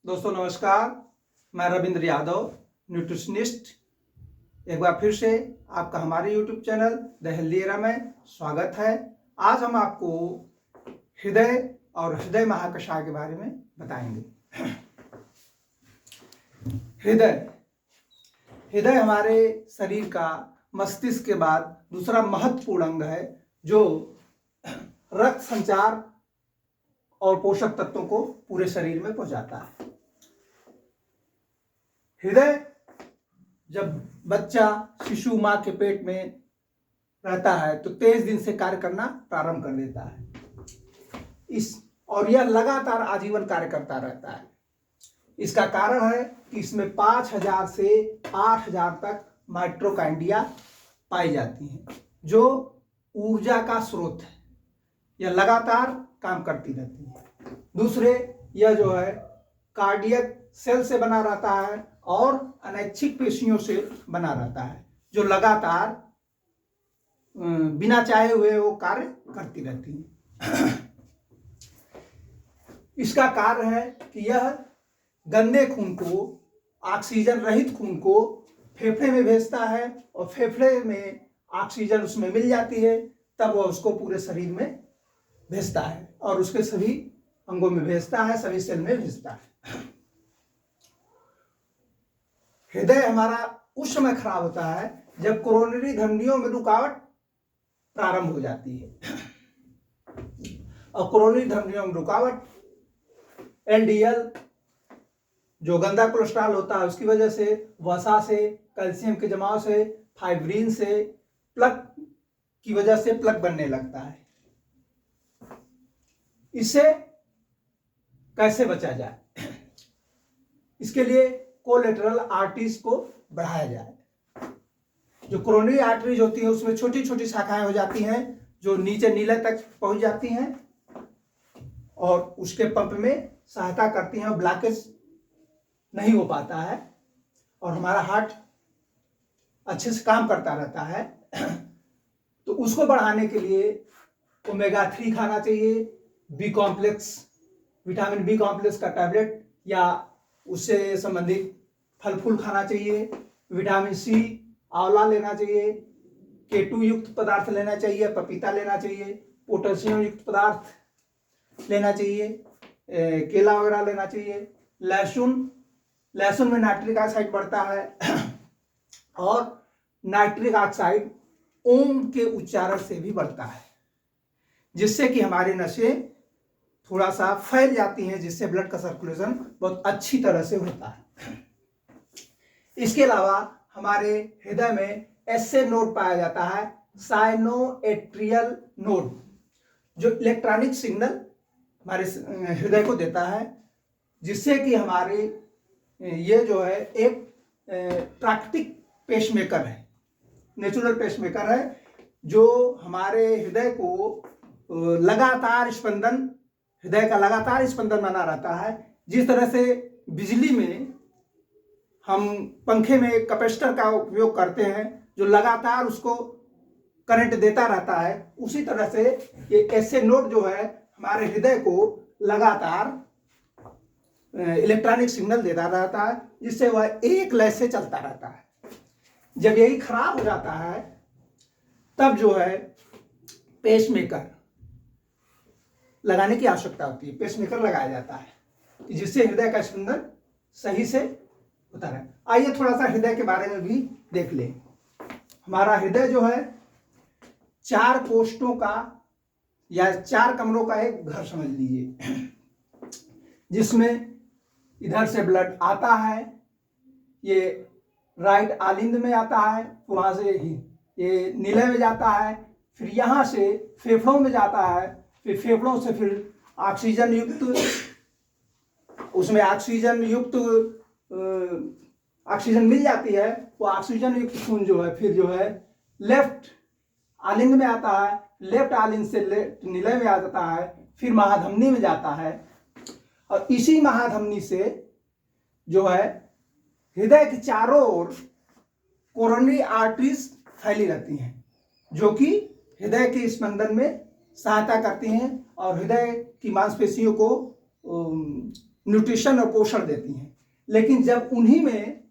दोस्तों नमस्कार, मैं रविंद्र यादव न्यूट्रिशनिस्ट एक बार फिर से आपका हमारे YouTube channel the healthy era में स्वागत है। आज हम आपको हृदय और हृदय महाकषाय के बारे में बताएंगे। हृदय हमारे शरीर का मस्तिष्क के बाद दूसरा महत्वपूर्ण अंग है जो रक्त संचार और पोषक तत्वों को पूरे शरीर में पहुंचाता है। हृदय जब बच्चा शिशु मां के पेट में रहता है तो 23 दिन से कार्य करना प्रारंभ कर देता है। और यह लगातार आजीवन कार्य करता रहता है। इसका कारण है कि इसमें 5000 से 8000 तक माइटोकॉन्ड्रिया पाई जाती हैं जो ऊर्जा का स्रोत है। यह लगातार काम करती रहती है। दूसरे, यह जो है कार्डियक सेल से बना रहता है और अनैच्छिक पेशियों से बना रहता है जो लगातार बिना चाहे हुए वो कार्य करती रहती है। इसका कार्य है कि यह गंदे खून को, ऑक्सीजन रहित खून को फेफड़े में भेजता है और फेफड़े में ऑक्सीजन उसमें मिल जाती है, तब वह उसको पूरे शरीर में भेजता है और उसके सभी अंगों में भेजता है, सभी सेल में भेजता है। हृदय हमारा उस समय खराब होता है जब कोरोनरी धमनियों में रुकावट प्रारंभ हो जाती है। और कोरोनरी धमनियों में रुकावट एलडीएल जो गंदा कोलेस्ट्रॉल होता है उसकी वजह से, वसा से, कैल्शियम के जमाव से, फाइब्रिन से, प्लक की वजह से प्लक बनने लगता है। इससे कैसे बचा जाए? इसके लिए कोलेटरल आर्टरीज को बढ़ाया जाए। जो कोरोनरी आर्टरीज होती है उसमें छोटी छोटी शाखाएं हो जाती हैं जो नीचे नीले तक पहुंच जाती हैं और उसके पंप में सहायता करती हैं और ब्लॉकेज नहीं हो पाता है और हमारा हार्ट अच्छे से काम करता रहता है। तो उसको बढ़ाने के लिए ओमेगा 3 खाना चाहिए, B complex, vitamin B complex का टैबलेट या उससे संबंधित फल फूल खाना चाहिए, विटामिन सी, आंवला लेना चाहिए, K2 युक्त पदार्थ लेना चाहिए, पपीता लेना चाहिए, पोटेशियम युक्त पदार्थ लेना चाहिए, केला वगैरह लेना चाहिए। लहसुन में नाइट्रिक ऑक्साइड बढ़ता है और नाइट्रिक ऑक्साइड ओम के उच्चारण से भी बढ़ता है जिससे कि हमारे नसें थोड़ा सा फैल जाती हैं, जिससे ब्लड का सर्कुलेशन बहुत अच्छी तरह से होता है। इसके अलावा हमारे हृदय में ऐसे नोड पाया जाता है, साइनोएट्रियल नोड, जो इलेक्ट्रॉनिक सिग्नल हमारे हृदय को देता है, जिससे कि हमारे ये जो है एक प्राकृतिक पेसमेकर है, नेचुरल पेसमेकर है जो हमारे हृदय को लगातार स्पंदन, हृदय का लगातार स्पंदन बना रहता है। जिस तरह से बिजली में हम पंखे में एक कैपेसिटर का उपयोग करते हैं जो लगातार उसको करंट देता रहता है, उसी तरह से ये ऐसे नोड जो है हमारे हृदय को लगातार इलेक्ट्रॉनिक सिग्नल देता रहता है जिससे वह एक लय से चलता रहता है। जब यही खराब हो जाता है तब जो है पेसमेकर लगाने की आवश्यकता होती है। पेसमेकर लगाया जाता है जिससे हृदय का स्पंदन सही से होता रहे। आइए थोड़ा सा हृदय के बारे में भी देख लें। हमारा हृदय जो है 4 कोष्ठों का या 4 कमरों का एक घर समझ लीजिए, जिसमें इधर से ब्लड आता है, ये राइट आलिंद में आता है, वहां से ये नीले में जाता है, फिर यहाँ से फेफड़ों में जाता है, फिर फेफड़ों से फिर ऑक्सीजन युक्त, उसमें ऑक्सीजन मिल जाती है, वो ऑक्सीजन युक्त खून जो है फिर जो है लेफ्ट आलिंद में आता है, लेफ्ट आलिंद से लेफ्ट नीले में आ जाता है, फिर महाधमनी में जाता है और इसी महाधमनी से जो है हृदय के चारों ओर कोरोनरी आर्टरीज फैली रहती हैं जो कि हृदय के स्पंदन में सहायता करती हैं और हृदय की मांसपेशियों को न्यूट्रिशन और पोषण देती हैं। लेकिन जब उन्हीं में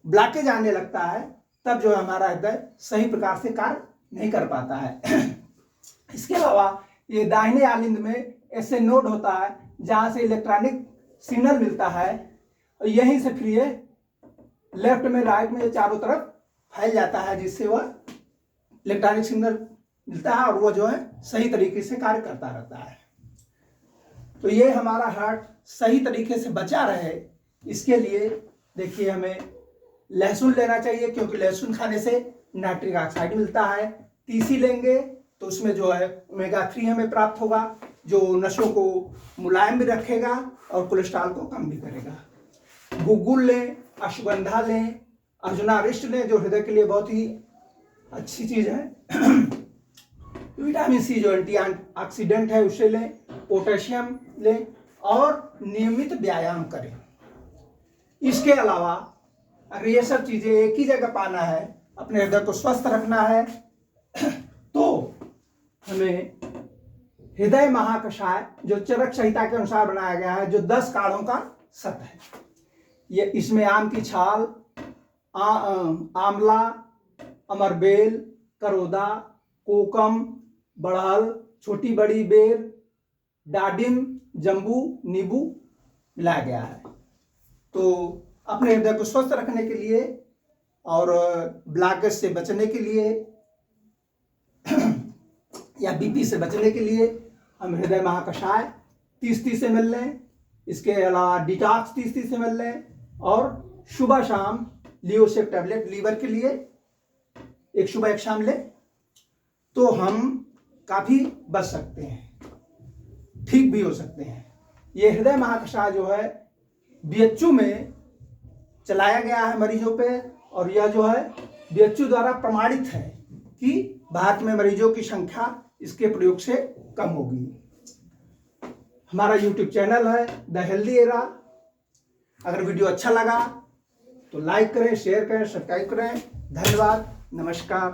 ब्लॉकेज आने लगता है तब जो हमारा हृदय सही प्रकार से कार्य नहीं कर पाता है। इसके अलावा ये दाहिने आलिंद में ऐसे नोड होता है जहां से इलेक्ट्रॉनिक सिग्नल मिलता है और यहीं से फिर ये लेफ्ट में राइट में चारों तरफ फैल जाता है, जिससे वह इलेक्ट्रॉनिक सिग्नल मिलता है और वो जो है सही तरीके से कार्य करता रहता है। तो ये हमारा हार्ट सही तरीके से बचा रहे, इसके लिए देखिए हमें लहसुन लेना चाहिए, क्योंकि लहसुन खाने से नाइट्रिक ऑक्साइड मिलता है। तीसी लेंगे तो उसमें जो है ओमेगा 3 हमें प्राप्त होगा, जो नसों को मुलायम भी रखेगा और कोलेस्ट्रॉल को कम भी करेगा। गुगुल लें, अश्वगंधा लें, अर्जुनारिष्ट लें जो हृदय के लिए बहुत ही अच्छी चीज है। विटामिन सी जो एंटी ऑक्सीडेंट है उसे लें, पोटेशियम लें और नियमित व्यायाम करें। इसके अलावा अगर ये सब चीजें एक ही जगह पाना है, अपने हृदय को स्वस्थ रखना है, तो हमें हृदय महाकषाय जो चरक संहिता के अनुसार बनाया गया है, जो 10 काढ़ों का सत है, ये इसमें आम की छाल, आंवला, अमरबेल, करोदा, कोकम, बड़हल, छोटी बड़ी बेर, डाडिम, जम्बू, नींबू मिलाया गया है। तो अपने हृदय को स्वस्थ रखने के लिए और ब्लॉकेज से बचने के लिए या बीपी से बचने के लिए हम हृदय महाकषाय 30-30 ml लें। इसके अलावा डिटॉक्स 30-30 ml लें और सुबह शाम लियोसेफ टैबलेट लीवर के लिए एक सुबह एक शाम लें, तो हम काफी बच सकते हैं, ठीक भी हो सकते हैं। ये हृदय महाकषाय जो है बीएचयू में चलाया गया है मरीजों पे, और यह जो है बीएचयू द्वारा प्रमाणित है कि भारत में मरीजों की संख्या इसके प्रयोग से कम होगी। हमारा यूट्यूब चैनल है द हेल्दी एरा। अगर वीडियो अच्छा लगा तो लाइक करें, शेयर करें, सब्सक्राइब करें। धन्यवाद, नमस्कार।